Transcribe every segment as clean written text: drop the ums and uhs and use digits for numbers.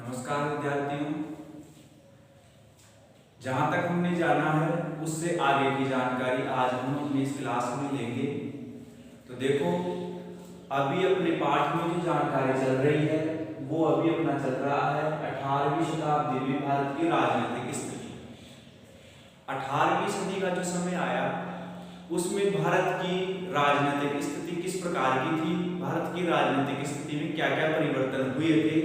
नमस्कार विद्यार्थियों। जहाँ तक हमने जाना है उससे आगे की जानकारी आज हम अपनी इस क्लास में लेंगे। तो देखो, अभी अपने पाठ में जो जानकारी चल रही है वो अभी अपना चल रहा है 18वीं शताब्दी में भारत की राजनीतिक स्थिति। 18वीं सदी का जो समय आया उसमें भारत की राजनीतिक स्थिति किस प्रकार की थी, भारत की राजनीतिक स्थिति में क्या क्या परिवर्तन हुए थे,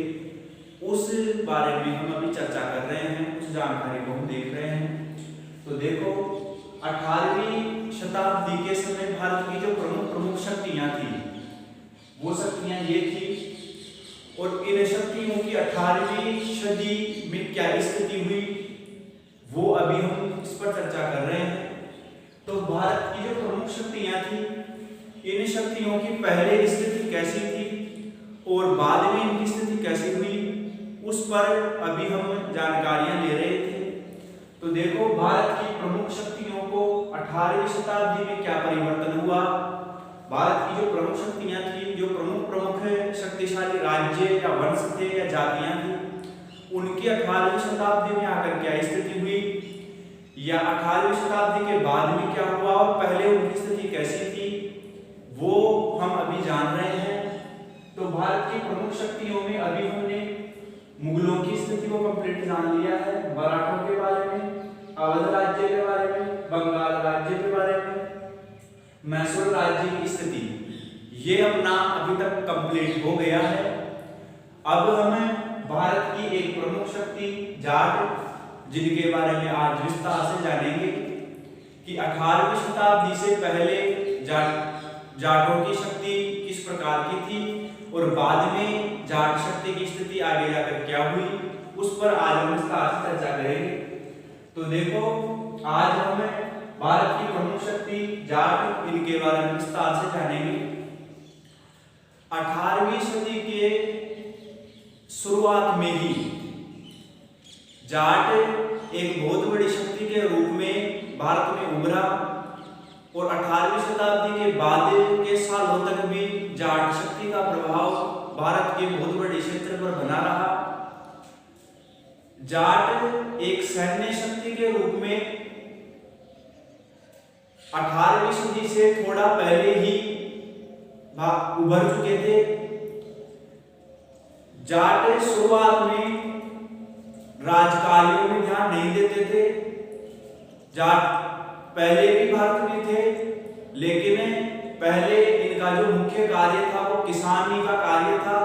उस बारे में हम अभी चर्चा कर रहे हैं, उस जानकारी को हम देख रहे हैं। तो देखो, 18वीं शताब्दी के समय भारत की जो प्रमुख शक्तियां थी वो शक्तियां ये थी, और इन शक्तियों की 18वीं सदी में क्या स्थिति हुई वो अभी हम इस पर चर्चा कर रहे हैं। तो भारत की जो प्रमुख शक्तियां थी, इन शक्तियों की पहले स्थिति कैसी थी और बाद में इनकी स्थिति कैसी हुई, उस पर अभी हम जानकारियां ले रहे थे। तो देखो, भारत की प्रमुख शक्तियों को 18वीं शताब्दी में क्या परिवर्तन हुआ, भारत की जो प्रमुख शक्तियां थी, जो प्रमुख शक्तिशाली राज्य या वंश थे या जातियां थी, उनकी 18वीं शताब्दी में आकर क्या स्थिति हुई, या 18वीं शताब्दी के बाद में क्या हुआ और पहले उनकी स्थिति कैसी थी, वो हम अभी जान रहे हैं। तो भारत की प्रमुख शक्तियों में अभी हमने मुगलों की स्थिति को कंप्लीट जान लिया है, मराठों के बारे में, अवध राज्य के बारे में, बंगाल राज्य के बारे में, मैसूर राज्य की स्थिति, ये अपना अभी तक कंप्लीट हो गया है। अब हमें भारत की एक प्रमुख शक्ति जाट, जिनके बारे में आज विस्तार से जानेंगे कि 18वीं शताब्दी से पहले जाटों की शक्ति किस प्रकार की थी और बाद में जाट शक्ति की स्थिति आगे जाकर क्या हुई, उस पर आज हम विस्तार से चर्चा करेंगे। तो देखो, आज हमें भारत की प्रमुख शक्ति जाट, इनके बारे में विस्तार से जानेंगे। 18वीं सदी के शुरुआत में ही जाट एक बहुत बड़ी शक्ति के रूप में भारत में उभरा, और 18वीं शताब्दी के बाद के सालों तक भी जाट शक्ति का प्रभाव भारत के बहुत बड़े क्षेत्र पर बना रहा। जाट एक सैन्य शक्ति के रूप में 18वीं सदी से थोड़ा पहले ही उभर चुके थे। जाट शुरुआत में राजकार्यों में ध्यान नहीं देते थे। जाट पहले भी भारत में थे, लेकिन पहले इनका जो मुख्य कार्य था वो किसानी का कार्य था।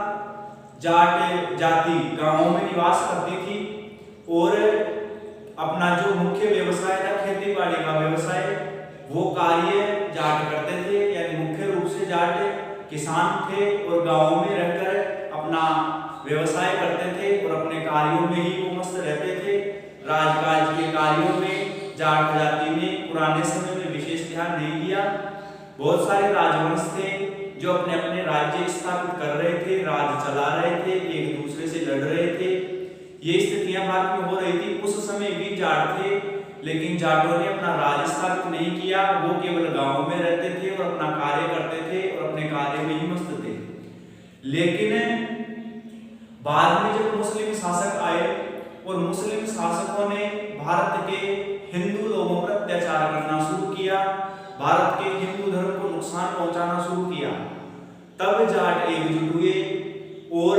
जाट जाति गांवों में निवास करती थी और अपना जो मुख्य व्यवसाय था, खेती बाड़ी का व्यवसाय, वो कार्य जाट करते थे। यानी मुख्य रूप से जाट किसान थे और गांवों में रहकर अपना व्यवसाय करते थे और अपने कार्यों में ही वो मस्त रहते थे। राजकाज के कार्यों में जाट जाति ने पुराने समय में विशेष ध्यान नहीं दिया। बहुत सारे राजवंश थे जो अपने अपने राज्य स्थापित कर रहे थे, राज चला रहे थे, एक दूसरे से लड़ रहे थे। ये स्थितियां भारत में हो रही थी। उस समय भी जाट थे, लेकिन जाटों ने अपना राज स्थापित नहीं किया। वो केवल गांव में रहते थे और अपना कार्य करते थे और अपने कार्य में ही मस्त थे। लेकिन बाद में जब मुस्लिम शासक आए और मुस्लिम शासकों ने भारत के हिंदू लोगों पर अत्याचार करना शुरू किया, भारत के हिंदू धर्म को नुकसान पहुंचाना शुरू किया, तब जाट एकजुट हुए और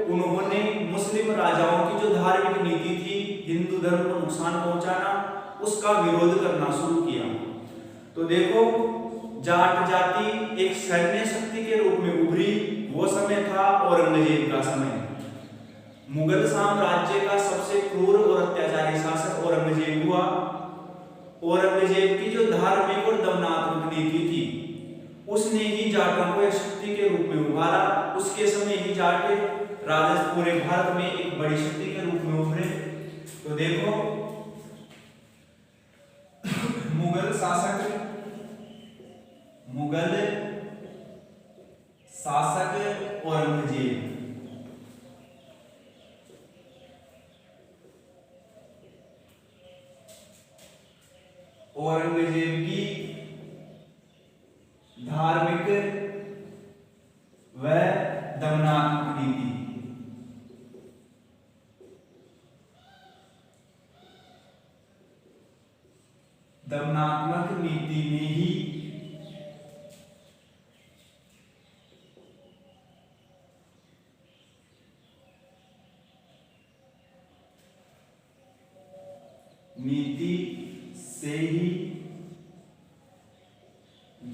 उन्होंने मुस्लिम राजाओं की जो धार्मिक नीति थी, हिंदू धर्म को नुकसान पहुंचाना, उसका विरोध करना शुरू किया। तो देखो, जाट जाति एक सैन्य शक्ति के रूप में उभरी। वो समय था औरंगजेब का समय। मुगल साम्राज्य का सबसे क्रूर और अत्याचारी शासक औरंगजेब हुआ। औरंगजेब की जो धार्मिक और दमनात्मक नीति थी, उसने ही जाटों को एक शक्ति के रूप में उभारा। उसके समय ही जाट पूरे भारत में एक बड़ी शक्ति के रूप में उभरे। तो देखो, मुगल शासक औरंगजेब, औरंगजेब की धार्मिक व दमनात्मक नीति, दमनात्मक नीति में ही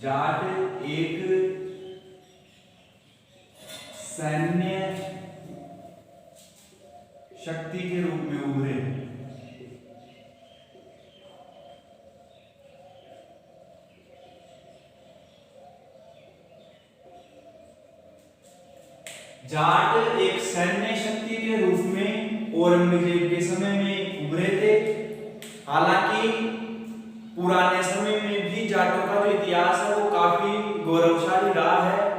जाट एक सैन्य शक्ति के रूप में उभरे। जाट एक सैन्य शक्ति के रूप में औरंगजेब के समय में उभरे थे। हालांकि पुराने समय में भी जाटों का जो इतिहास है वो काफी गौरवशाली रहा है।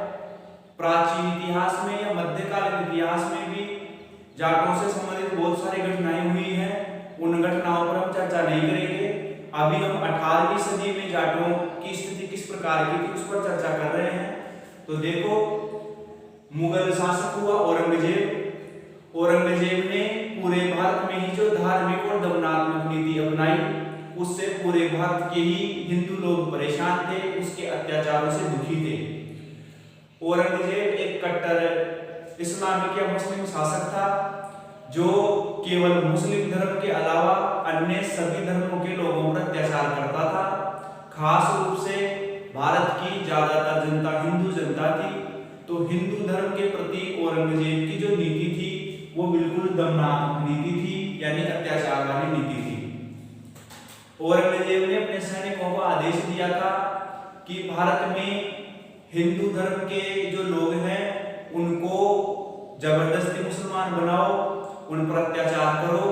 प्राचीन इतिहास में या मध्यकालीन इतिहास में भी जाटों से संबंधित बहुत सारी घटनाएं हुई हैं। उन घटनाओं पर हम चर्चा नहीं करेंगे। अभी हम 18वीं सदी में जाटों की स्थिति किस प्रकार की थी उस पर चर्चा कर रहे हैं। तो देखो, मुगल शासक हुआ औरंगजेब। औरंगजेब ने पूरे भारत में ही जो धार्मिक और दमनात्मक नीति अपनाई, उससे पूरे भारत के ही हिंदू लोग परेशान थे, उसके अत्याचारों से दुखी थे। औरंगजेब एक कट्टर इस्लामिक या मुस्लिम शासक था जो केवल मुस्लिम धर्म के अलावा अन्य सभी धर्मों के लोगों पर अत्याचार करता था। खास रूप से भारत की ज्यादातर जनता हिंदू जनता थी, तो हिंदू धर्म के प्रति औरंगजेब की जो नीति थी वो बिल्कुल दमनात्मक नीति थी, यानी अत्याचार वाली नीति थी। औरंगजेब ने अपने सैनिकों को आदेश दिया था कि भारत में हिंदू धर्म के जो लोग हैं उनको जबरदस्ती मुसलमान बनाओ, उन पर अत्याचार करो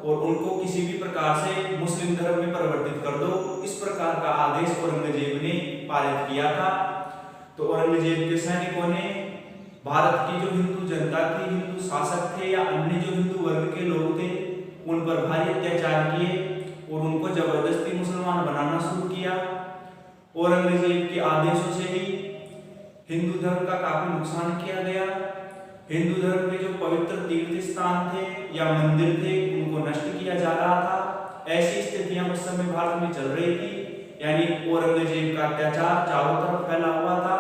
और उनको किसी भी प्रकार से मुस्लिम धर्म में परिवर्तित कर दो। इस प्रकार का आदेश औरंगजेब ने पारित किया था। तो औरंगजेब के सैनिकों ने भारत की जो हिंदू जनता थी, हिंदू शासक थे या अन्य जो हिंदू वर्ग के लोग थे, उन पर भारी अत्याचार किए और उनको जबरदस्ती मुसलमान बनाना शुरू किया। औरंगजेब के आदेशों से ही हिंदू धर्म का काफी नुकसान किया गया। हिंदू धर्म के जो पवित्र तीर्थ स्थान थे या मंदिर थे उनको नष्ट किया जा रहा था। ऐसी स्थितियां उस समय भारत में चल रही थी, यानी औरंगजेब का अत्याचार चारों तरफ फैला हुआ था।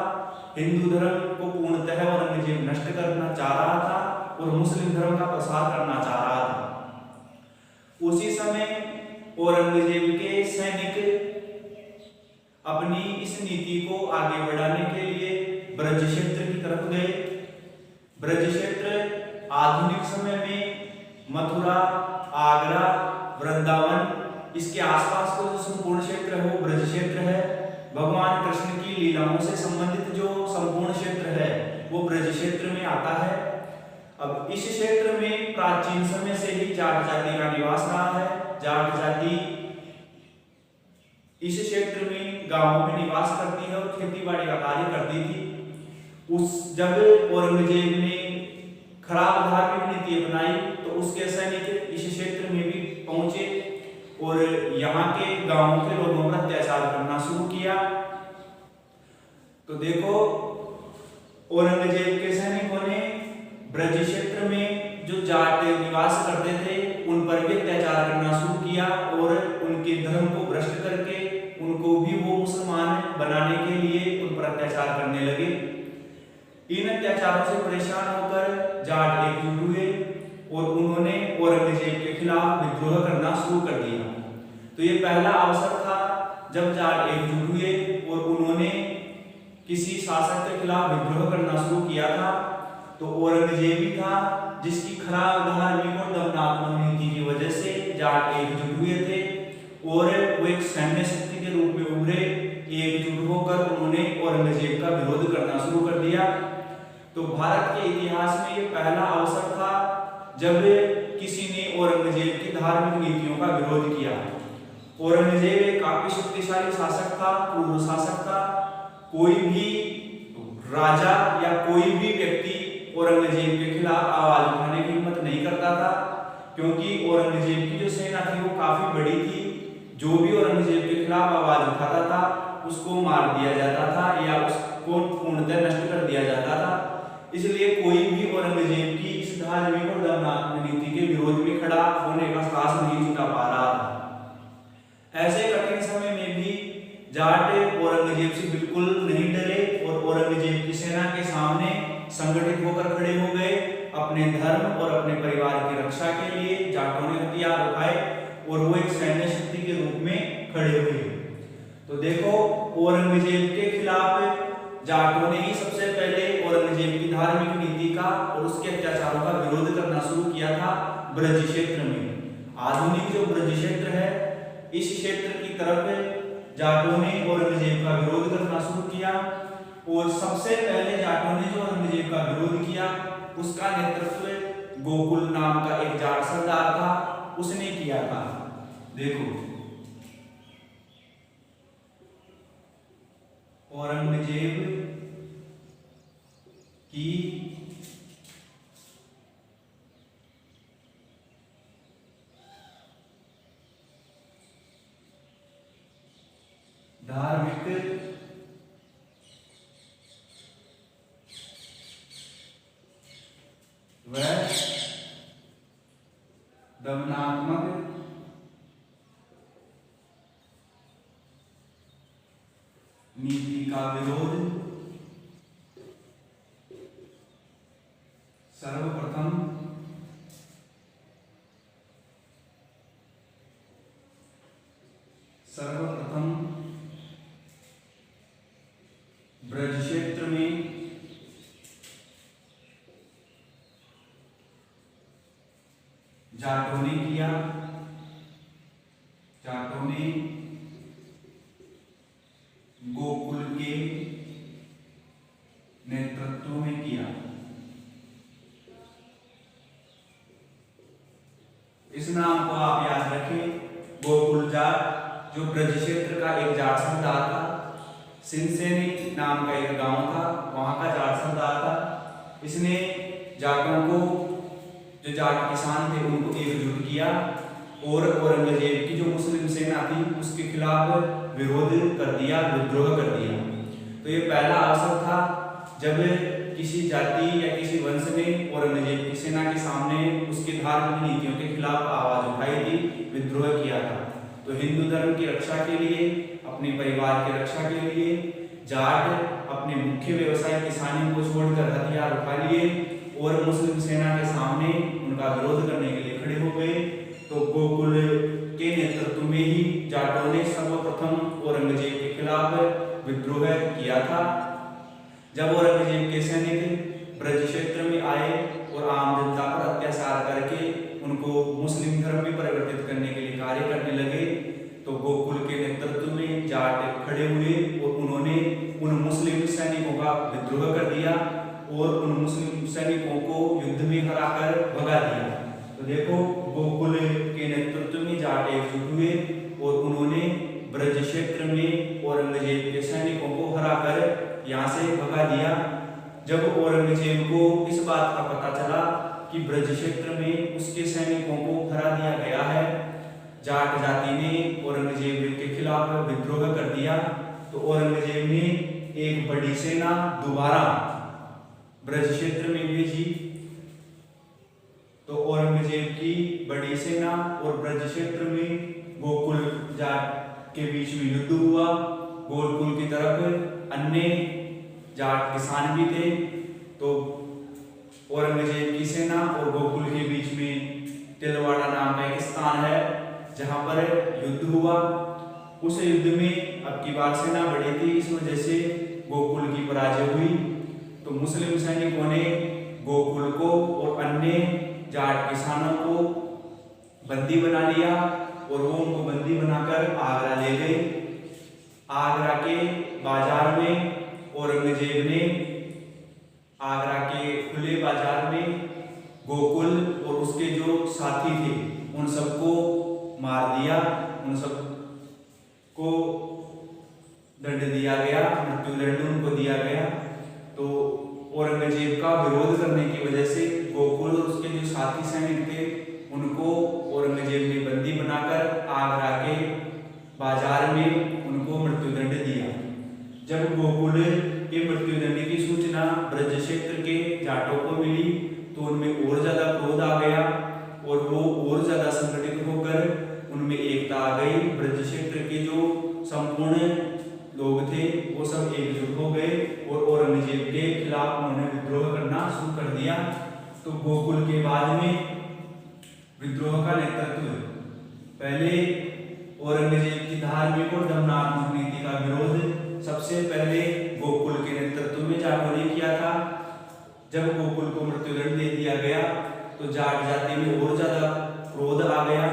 हिंदू धर्म को पूर्णतः औरंगजेब नष्ट करना चाह रहा था और मुस्लिम धर्म का प्रसार करना चाह रहा था। उसी समय औरंगजेब के सैनिक अपनी इस नीति को आगे बढ़ाने के लिए ब्रज क्षेत्र की तरफ गए। ब्रज क्षेत्र आधुनिक समय में मथुरा, आगरा, वृंदावन, इसके आसपास का जो संपूर्ण क्षेत्र है वो ब्रज क्षेत्र है। भगवान कृष्ण की लीलाओं से संबंधित जो संपूर्ण क्षेत्र है वो ब्रज क्षेत्र में आता है। अब इस क्षेत्र में प्राचीन समय से ही जाट जाति का निवास रहा है। जाट जाति इस क्षेत्र में गांवों में निवास करती है और खेतीबाड़ी का कार्य करती थी। जब औरंगजेब ने खराब धार्मिक नीति अपनाई तो उसके सैनिक इस क्षेत्र में भी पहुंचे और यहाँ के गांवों के लोगों पर अत्याचार करना शुरू किया। तो देखो, औरंगजेब के सैनिकों ने ब्रज क्षेत्र में जो जाट निवास करते थे उन पर भी अत्याचार करना शुरू किया और उनके धर्म को भ्रष्ट करके उनको भी वो मुसलमान बनाने के लिए उन पर अत्याचार करने लगे। इन अत्याचारों से परेशान होकर जाट एकजुट हुए और उन्होंने औरंगजेब के खिलाफ विद्रोह करना शुरू कर दिया। तो ये पहला अवसर था जब जाट एकजुट हुए और उन्होंने किसी शासक के खिलाफ विद्रोह करना शुरू किया था। तो औरंगजेब ही था जिसकी खराब धार्मिक और दमनात्मक नीति की वजह से जाट एकजुट हुए थे और वो एक सैन्य शक्ति के रूप में उभरे। एकजुट होकर उन्होंने औरंगजेब का विरोध करना शुरू कर दिया। तो भारत के इतिहास में ये पहला अवसर था जब किसी ने औरंगजेब की धार्मिक नीतियों का विरोध किया। औरंगजेब एक काफी शक्तिशाली शासक था, पूर्व शासक था। कोई भी राजा या कोई भी व्यक्ति औरंगजेब के खिलाफ आवाज उठाने की हिम्मत नहीं करता था, क्योंकि औरंगजेब की जो सेना थी वो काफी बड़ी थी। जो भी औरंगजेब के खिलाफ आवाज उठाता था उसको मार दिया जाता था या उसको पूर्णतः नष्ट कर दिया जाता था। इसलिए कोई भी औरंगजेब की इस धार्मिक और दमनात्मक नीति के विरोध में खड़ा होने का साहस नहीं जुटा पा रहा था। ऐसे कठिन समय अपने धर्म और अपने परिवार की रक्षा के लिए जाटों ने हथियार उठाए और वो एक सैन्य शक्ति के रूप में खड़े हुए। तो देखो औरंगजेब के खिलाफ जाटों ने ही सबसे पहले औरंगजेब की धार्मिक नीति का और उसके अत्याचारों का विरोध करना शुरू किया था ब्रज क्षेत्र में। आधुनिक जो ब्रज क्षेत्र है, इस क्षेत्र की तरफ जाटों ने औरंगजेब का विरोध करना शुरू किया और सबसे पहले जाटों ने जो औरंगजेब का विरोध किया उसका नेतृत्व गोकुल नाम का एक जाट सरदार था, उसने किया था। देखो औरंगजेब की धार्मिक व दमनात्मक नीति का विरोध सर्वप्रथम ब्रज क्षेत्र में जाटों ने किया। जाटों ने गोकुल के नेतृत्व में किया। इस नाम को आप याद रखें, गोकुल जाट जो ब्रज क्षेत्र का एक जाट सरदार था। सिंसेनी नाम का एक गांव था, वहां का जाट सरदार था। इसने जाटों को, जो जाट किसान थे, उनको एकजुट किया और औरंगजेब की जो मुस्लिम सेना थी उसके खिलाफ विरोध कर दिया, विद्रोह कर दिया। तो ये पहला अवसर था जब किसी जाति या किसी वंश ने औरंगजेब की सेना के सामने उसकी धार्मिक नीतियों के खिलाफ आवाज उठाई थी, विद्रोह किया था। तो हिंदू धर्म की रक्षा के लिए, अपने परिवार की रक्षा के लिए जाट अपने मुख्य व्यवसाय किसानी को छोड़कर हथियार उठा लिए और मुस्लिम सेना के सामने उनका विरोध करने के लिए खड़े हो गए। तो गोकुल के नेतृत्व में ही जाटों ने सर्वप्रथम औरंगजेब के खिलाफ विद्रोह किया था। जब औरंगजेब के सैनिक ब्रज क्षेत्र में आए और आम जनता पर अत्याचार करके उनको मुस्लिम धर्म में परिवर्तित करने के लिए कार्य करने लगे, तो गोकुल के नेतृत्व में जाट खड़े हुए और उन्होंने उन मुस्लिम सैनिकों का विद्रोह कर दिया और उन मुस्लिम सैनिकों को युद्ध में हराकर भगा दिया। तो देखो गोकुल के नेतृत्व में जाट एकजुट हुए और उन्होंने ब्रज क्षेत्र में औरंगजेब के सैनिकों को हराकर यहाँ से भगा दिया। जब औरंगजेब को इस बात का पता चला कि ब्रज क्षेत्र में उसके सैनिकों को हरा दिया गया है, जाट जाति ने औरंगजेब के खिलाफ विद्रोह कर दिया, तो औरंगजेब ने एक बड़ी सेना दोबारा ब्रज क्षेत्र में भेजी। तो औरंगजेब की बड़ी सेना और ब्रज क्षेत्र में गोकुल जाट के बीच में युद्ध हुआ। गोकुल की तरफ अन्य जाट किसान भी थे, तो औरंगजेब की सेना और गोकुल के बीच में तिलवाड़ा नाम का एक स्थान है जहां पर युद्ध हुआ। उस युद्ध में अब की बार सेना बड़ी थी, इस वजह से गोकुल की पराजय हुई। तो मुस्लिम सैनिकों ने गोकुल को और अन्य जाट किसानों को बंदी बना लिया और वो उनको बंदी बनाकर आगरा ले गए। आगरा के बाजार में औरंगजेब ने आगरा के खुले बाजार में गोकुल और उसके जो साथी थे उन सबको मार दिया, उन सबको दंड दिया गया, मृत्यु दंड उनको दिया गया। तो औरंगजेब का विरोध करने की वजह से गोकुल और उसके जो साथी सैनिक थे उनको औरंगजेब ने बंदी बनाकर आगरा के बाजार में उनको मृत्युदंड दिया। जब गोकुल के मृत्युदंड की सूचना ब्रज क्षेत्र के जाटों को मिली तो उनमें और ज्यादा क्रोध आ गया और वो और ज्यादा संगठित होकर उनमें एकता आ गई। ब्रज क्षेत्र के जो संपूर्ण लोग थे वो सब एकजुट हो गए और औरंगजेब के खिलाफ उन्होंने विद्रोह करना शुरू कर दिया। तो गोकुल के बाद में विद्रोह का नेतृत्व, पहले औरंगजेब की धार्मिक और दमनात्मक नीति का विरोध सबसे पहले गोकुल के नेतृत्व में जाटों ने किया था। जब गोकुल को मृत्युदंड दे दिया गया तो जाट जाति में और ज्यादा क्रोध आ गया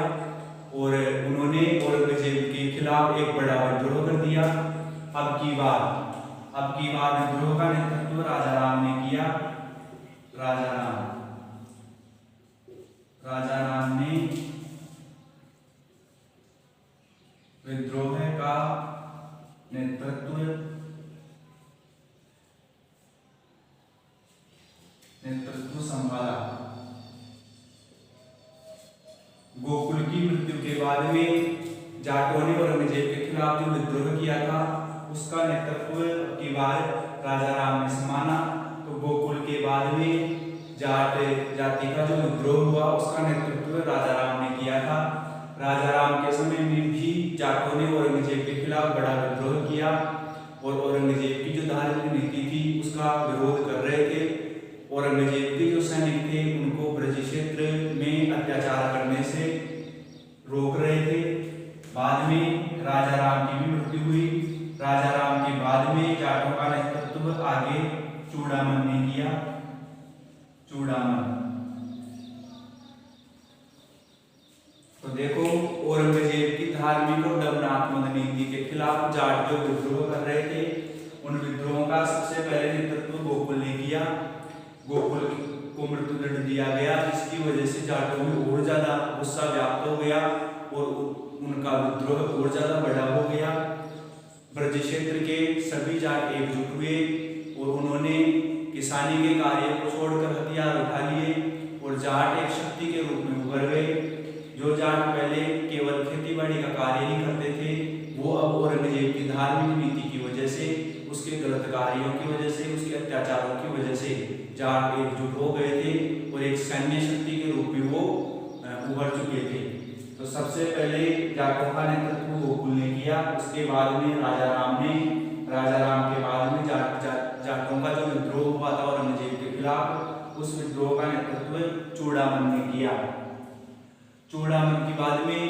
और उन्होंने औरंगजेब के खिलाफ एक बड़ा विद्रोह कर दिया। अब की बार विद्रोह का नेतृत्व राजाराम ने किया। राजाराम ने विद्रोह का नेतृत्व संभाला। गोकुल की मृत्यु के बाद में जाटों ने औरंगजेब के खिलाफ जो विद्रोह किया था उसका नेतृत्व की बार राजाराम ने संभाला। तो गोकुल के बाद में जाट जाति का जो विद्रोह हुआ उसका नेतृत्व राजाराम ने किया था। राजाराम के समय में भी जाटों ने औरंगजेब के खिलाफ बड़ा विद्रोह किया और औरंगजेब की जो धार्मिक नीति थी उसका विरोध कर रहे थे। औरंगजेब के जो सैनिक थे उनको ब्रज क्षेत्र में अत्याचार करने से रोक रहे थे। बाद में राजाराम की भी मृत्यु हुई। राजाराम के बाद में जाटों का नेतृत्व आगे चूड़ामन ने किया। तो देखो औरंगजेब की धार्मिक और दमनात्मक नीति के खिलाफ जाट जो विद्रोह कर रहे थे उन विद्रोहों का सबसे पहले नेतृत्व गोकुल ने किया। गोकुल को मृत्युदंड दिया गया जिसकी वजह से जाटों में और ज्यादा गुस्सा व्याप्त हो गया और उनका विद्रोह और ज्यादा बड़ा हो गया। ब्रज क्षेत्र के सभी जाट एकजुट हुए और उन्होंने किसानी के कार्य को छोड़कर हथियार उठा लिए और जाट एक शक्ति के रूप में उभर गए। जो जाट पहले केवल खेतीबाड़ी का कार्य नहीं करते थे वो अब औरंगजेब की धार्मिक नीति की वजह से, उसके गलत कार्यों की वजह से, उसके अत्याचारों की वजह से जाट एकजुट हो गए थे और एक सैन्य शक्ति के रूप में वो उभर चुके थे। तो सबसे पहले जाटों का नेतृत्व गोकुल ने किया। उसके बाद में राजाराम के बाद में जाटों का जो विद्रोह हुआ था औरंगजेब के खिलाफ उस विद्रोह का नेतृत्व चूड़ामन ने किया। चूड़ामन की बाद में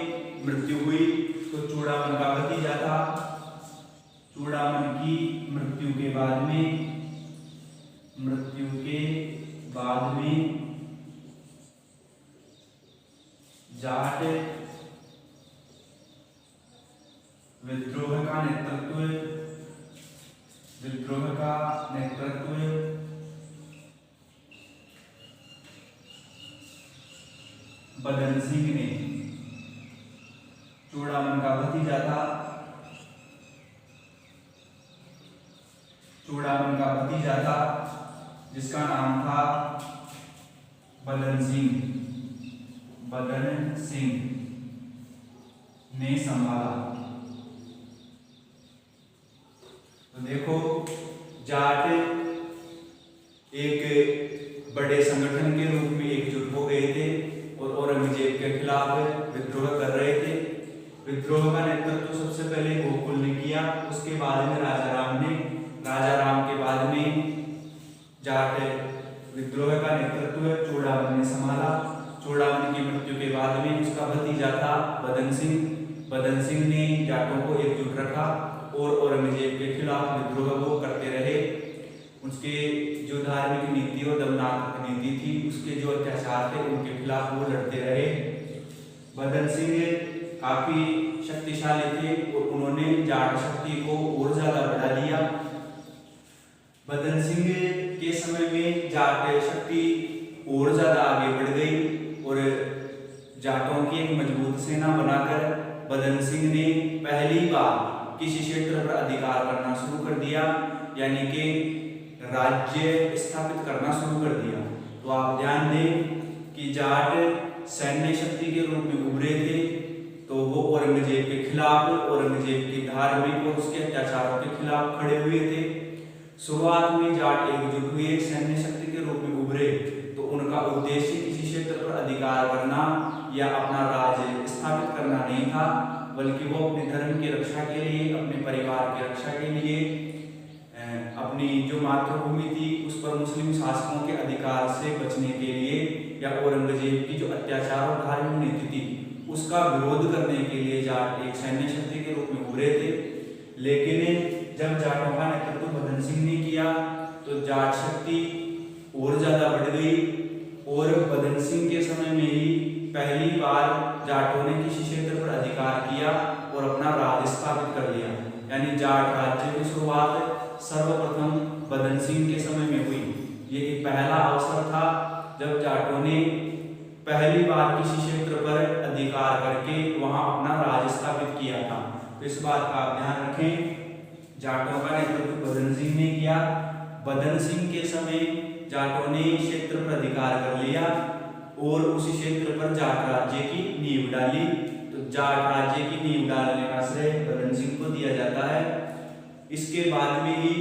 मृत्यु हुई तो चूड़ामन का भतीजा था। चूड़ामन की मृत्यु के बाद में जाट विद्रोह का नेतृत्व बदन सिंह ने, चूड़ामन का भतीजा था। जिसका नाम था बदन सिंह ने संभाला। तो देखो जाट एक बड़े संगठन के रूप में एकजुट हो गए थे और औरंगजेब के खिलाफ विद्रोह कर रहे थे। विद्रोह का नेतृत्व सबसे पहले गोकुल ने किया, उसके बाद में राजाराम के बाद में जाट विद्रोह का नेतृत्व चूड़ामन ने संभाला। चूड़ामन की मृत्यु के बाद में उसका भतीजा था बदन सिंह ने जाटों को एकजुट रखा और औरंगजेब के खिलाफ विद्रोह वो करते रहे। उसके जो धार्मिक नीति और दमनात्मक नीति थी उसके जो अत्याचार थे उनके खिलाफ वो लड़ते रहे। बदन सिंह काफी शक्तिशाली थे और उन्होंने जाट शक्ति को और ज्यादा बढ़ा दिया। बदन सिंह के समय में जाट शक्ति और ज्यादा आगे बढ़ गई और जाटों की एक मजबूत सेना बनाकर बदन सिंह ने पहली बार किसी क्षेत्र पर अधिकार करना शुरू कर दिया, यानी कि राज्य स्थापित करना शुरू कर दिया। तो आप ध्यान दें कि जाट सैन्य शक्ति के रूप में उभरे थे तो वो औरंगजेब के खिलाफ, औरंगजेब की धार्मिक और उसके अत्याचारों के खिलाफ खड़े हुए थे। शुरुआत में जाट एकजुट हुए, सैन्य शक्ति के रूप में उभरे तो उनका उद्देश्य किसी क्षेत्र पर अधिकार करना या अपना राज्य स्थापित करना नहीं था, बल्कि वो अपने धर्म की रक्षा के लिए, अपने परिवार की रक्षा के लिए, अपनी जो मातृभूमि थी उस पर मुस्लिम शासकों के अधिकार से बचने के लिए या औरंगजेब की जो अत्याचार और धार्मिक नीति थी उसका विरोध करने के लिए जाट एक सैन्य शक्ति के रूप में उभरे थे। लेकिन जब जाटों का नेतृत्व बदन सिंह ने किया तो जाट शक्ति और ज्यादा बढ़ गई और बदन सिंह के समय में ही पहली बार जाटों ने किसी क्षेत्र पर अधिकार किया और अपना राज स्थापित कर लिया। यानी जाट राज्य की शुरुआत सर्वप्रथम बदन सिंह के समय में हुई। ये एक पहला अवसर था जब जाटों ने पहली बार किसी क्षेत्र पर अधिकार करके वहां अपना राज स्थापित किया था। तो इस बात का आप ध्यान रखें, जाटों का नेतृत्व बदन सिंह ने किया। बदन सिंह के समय जाटों ने क्षेत्र पर अधिकार कर लिया और उसी क्षेत्र पर जाट राज्य की नींव डाली। तो जाट राज्य की नींव डालने का श्रेय बदन सिंह को दिया जाता है। इसके बाद में ही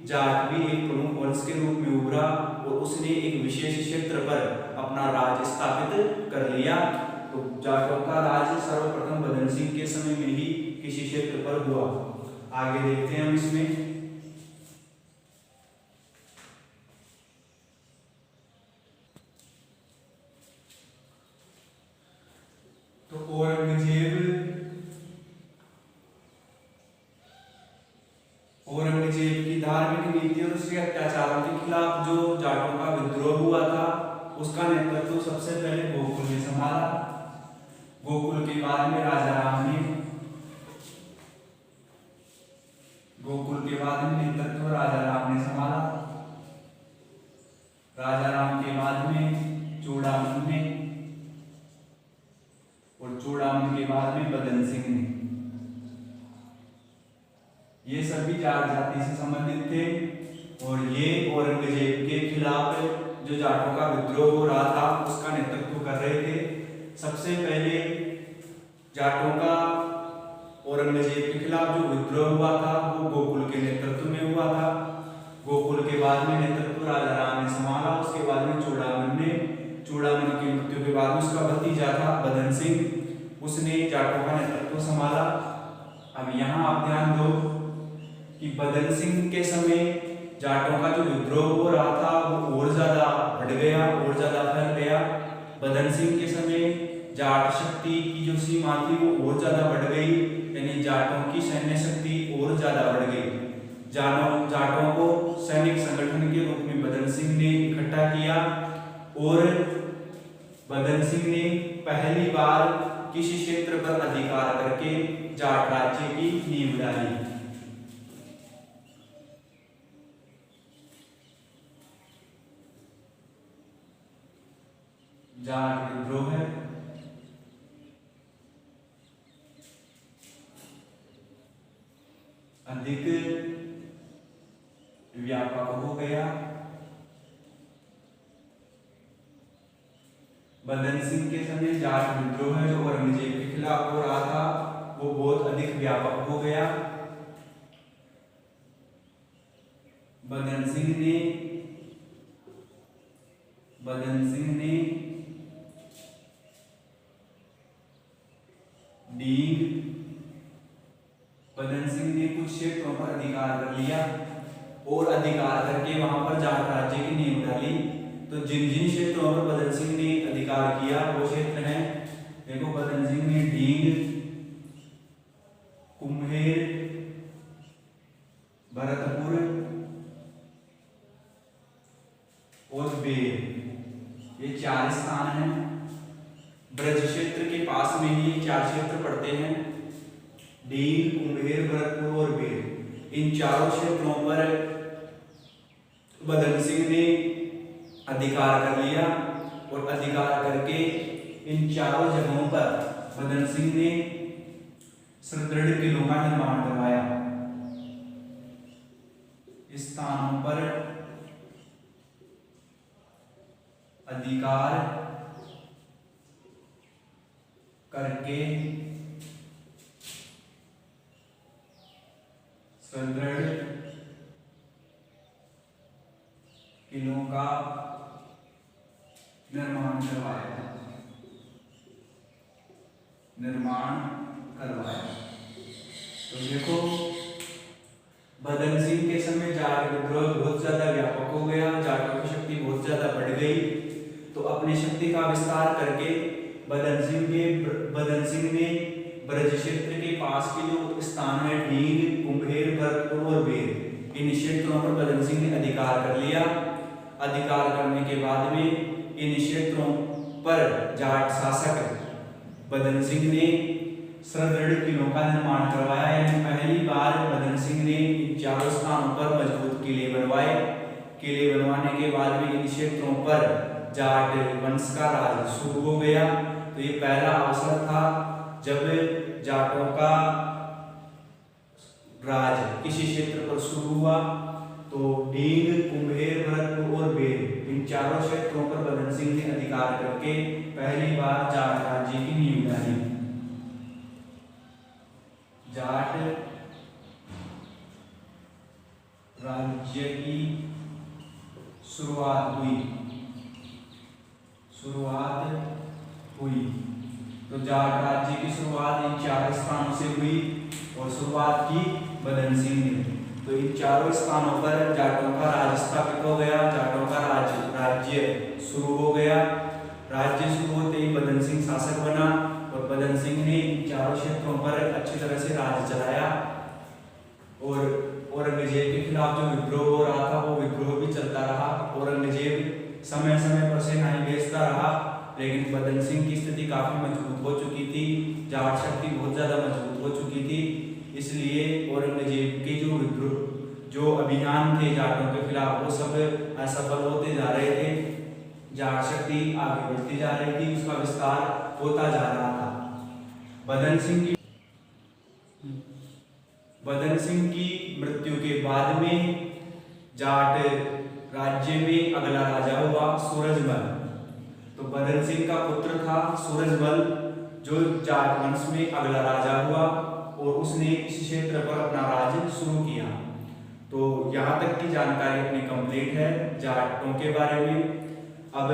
जाट भी एक प्रमुख वंश के रूप में उभरा और उसने एक विशेष क्षेत्र पर अपना राज स्थापित कर लिया। तो जाटों का राज सर्वप्रथम बदन सिंह के समय में ही किसी क्षेत्र पर हुआ। आगे देखते हैं हम इसमें। तो औरंगजेब की धार्मिक नीति और उसके अत्याचारों के खिलाफ जो जाटों का विद्रोह हुआ था उसका नेतृत्व सबसे पहले गोकुल ने संभाला। गोकुल के बाद में राजा राम ने नेतृत्व राजा राम ने संभाला। राजा राम के बाद में चूड़ामन ने और चूड़ामन के बाद में बदन सिंह ने। ये सभी जाट जाति से संबंधित थे और ये औरंगजेब के खिलाफ जो जाटों का विद्रोह हो रहा था उसका नेतृत्व कर रहे थे। सबसे पहले जाटों का औरंगजेब के खिलाफ जो विद्रोह हुआ था वो गोकुल के नेतृत्व में हुआ था। गोकुल के बाद में नेतृत्व राजा राम ने संभाला। उसके बाद में चूड़ामन की मृत्यु के बाद उसका भतीजा था बदन सिंह, उसने जाटों का नेतृत्व संभाला। अब यहाँ आप ध्यान दो कि बदन सिंह के समय जाटों का जो विद्रोह हो रहा था वो और ज्यादा बढ़ गया और ज्यादा फैल गया। बदन सिंह के समय जाट शक्ति की जो सीमा थी वो और ज्यादा बढ़ गई, यानी जाटों की सैन्य शक्ति और ज्यादा बढ़ गई। जाटों को सैनिक संगठन के रूप में बदन सिंह ने इकट्ठा किया और बदन सिंह ने पहली बार किसी क्षेत्र पर अधिकार करके जाट राज्य की नींव डाली। जाट विद्रोह है। अधिक व्यापक हो गया। बदन सिंह के समय जाट विद्रोह जो औरंगजेब के खिलाफ हो रहा था वो बहुत अधिक व्यापक हो गया। बदन सिंह ने डींग, बदन सिंह ने कुछ क्षेत्रों पर अधिकार कर लिया और अधिकार करके वहां पर जाट राज्य की नींव डाली। तो जिन जिन क्षेत्रों पर बदन सिंह ने अधिकार किया वो क्षेत्र हैं, देखो बदन सिंह ने डींग, कुम्हेर, भरतपुर और बेर, ये 4 स्थान हैं। ब्रज क्षेत्र के पास में ही 4 क्षेत्र पड़ते हैं, डींग, कुम्हेर, भरतपुर और बेर। इन चारों क्षेत्रों पर बदन सिंह ने अधिकार कर लिया और अधिकार करके इन चारों जगहों पर बदन सिंह ने सुदृढ़ किलों का निर्माण करवाया। इस स्थानों पर अधिकार करके सुदृढ़ किलों का निर्माण करवाया। तो देखो बदन सिंह के समय जाट विद्रोह बहुत ज्यादा व्यापक हो गया, जाटों की शक्ति बहुत ज्यादा बढ़ गई। तो अपनी शक्ति विस्तार करके बदन सिंह ने ब्रज क्षेत्र के पास के जो स्थान है ढींग, कुंभेर, भरतपुर और बेर, इन क्षेत्रों पर बदन सिंह ने अधिकार कर लिया। अधिकार करने के बाद में इन क्षेत्रों पर जाट शासक बदन सिंह ने सुदृढ़ किलों का निर्माण करवाया। यानी पहली बार बदन सिंह ने इन चारों स्थानों पर मजबूत किले बनवाए। किले बनवाने के बाद में इन क्षेत्रों पर जाट वंश का राज शुरू हो गया। तो ये पहला अवसर था जब जाटों का राज किसी क्षेत्र पर शुरू हुआ। तो ढींग, कुंभेर, भरतपुर और बेर, इन चारों क्षेत्रों पर बदन सिंह ने अधिकार करके पहली बार जाट राज्य की नींव डाली। जाट राज्य की शुरुआत हुई। तो जाट राज्य की शुरुआत इन चार स्थानों से हुई और शुरुआत की बदन सिंह ने। तो इन चारों स्थानों पर जाटों का राज स्थापित हो गया, जाटों का राज्य शुरू हो गया। राज्य शुरू होते ही बदन सिंह शासक बना और बदन सिंह ने इन चारों क्षेत्रों पर अच्छी तरह से राज चलाया। और औरंगजेब के खिलाफ जो विद्रोह हो रहा था वो विद्रोह भी चलता रहा। औरंगजेब समय समय पर सेनाएं भेजता रहा, लेकिन बदन सिंह की स्थिति काफी मजबूत हो चुकी थी, जाट शक्ति बहुत ज्यादा मजबूत हो चुकी थी। इसलिए औरंगजेब के जो अभियान थे जाटों के खिलाफ वो सब असफल होते जा रहे थे। जाट शक्ति आगे बढ़ती जा रही थी, उसका विस्तार होता जा रहा था। बदन सिंह की मृत्यु के बाद में जाट राज्य में अगला राजा हुआ सूरजमल। तो बदन सिंह का पुत्र था सूरजमल, जो जाट वंश में अगला राजा हुआ और उसने इस क्षेत्र पर अपना राज शुरू किया। तो यहाँ तक की जानकारी अपनी कंप्लीट है जाटों के बारे में। अब